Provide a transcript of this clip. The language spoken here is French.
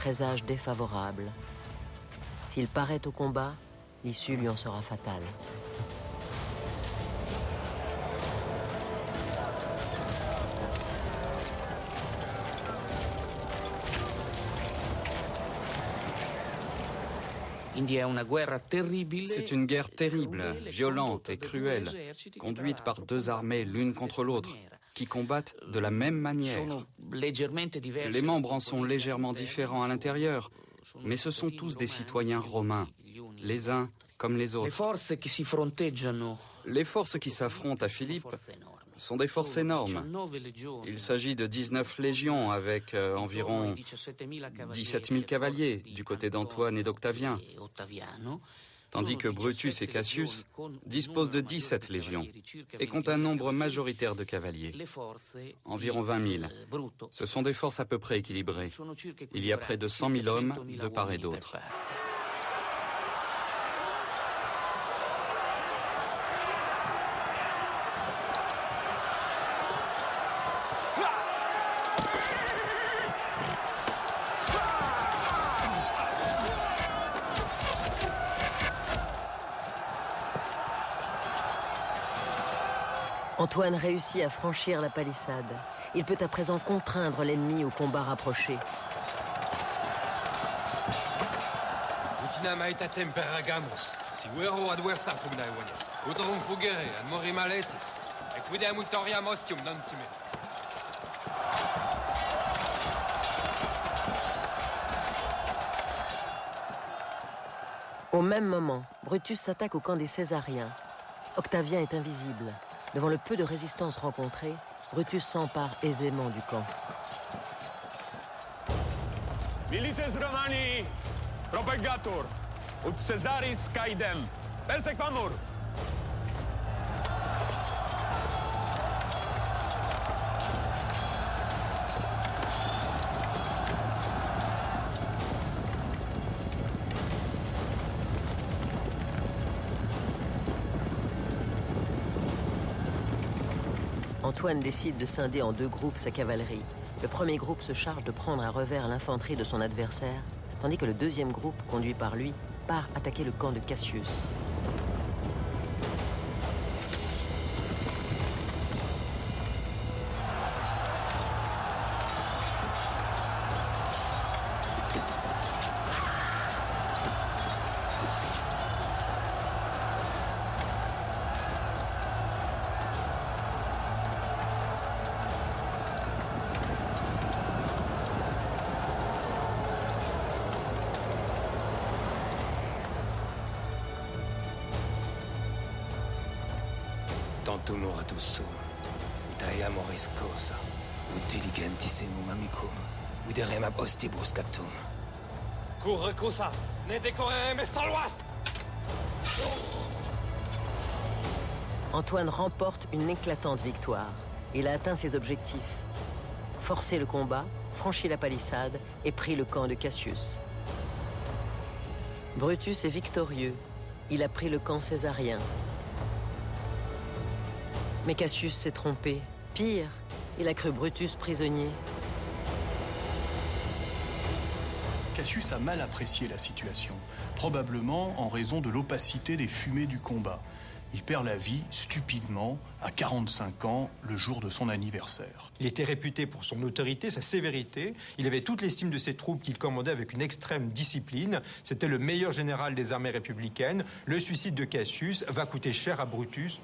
présage défavorable. S'il paraît au combat, l'issue lui en sera fatale. C'est une guerre terrible, violente et cruelle, conduite par deux armées l'une contre l'autre, qui combattent de la même manière. Les membres en sont légèrement différents à l'intérieur, mais ce sont tous des citoyens romains, les uns comme les autres. Les forces qui s'affrontent à Philippe sont des forces énormes. Il s'agit de 19 légions avec environ 17 000 cavaliers du côté d'Antoine et d'Octavien, tandis que Brutus et Cassius disposent de 17 légions et comptent un nombre majoritaire de cavaliers, environ 20 000. Ce sont des forces à peu près équilibrées. Il y a près de 100 000 hommes de part et d'autre. Antoine réussit à franchir la palissade. Il peut à présent contraindre l'ennemi au combat rapproché. Au même moment, Brutus s'attaque au camp des Césariens. Octavien est invisible. Devant le peu de résistance rencontrée, Brutus s'empare aisément du camp. Milites Romani, propagator, ut Caesaris caedem, persequamur. Antoine décide de scinder en deux groupes sa cavalerie. Le premier groupe se charge de prendre à revers l'infanterie de son adversaire, tandis que le deuxième groupe, conduit par lui, part attaquer le camp de Cassius. Tantum oratus sum, ut amoris cosa, ut diligentissimum amicum, viderem ab ostibus captum. Cur recusas, ne decorem estaloas! Antoine remporte une éclatante victoire. Il a atteint ses objectifs. Forcé le combat, franchi la palissade et pris le camp de Cassius. Brutus est victorieux. Il a pris le camp césarien. Mais Cassius s'est trompé. Pire, il a cru Brutus prisonnier. Cassius a mal apprécié la situation, probablement en raison de l'opacité des fumées du combat. Il perd la vie stupidement à 45 ans, le jour de son anniversaire. Il était réputé pour son autorité, sa sévérité. Il avait toute l'estime de ses troupes qu'il commandait avec une extrême discipline. C'était le meilleur général des armées républicaines. Le suicide de Cassius va coûter cher à Brutus.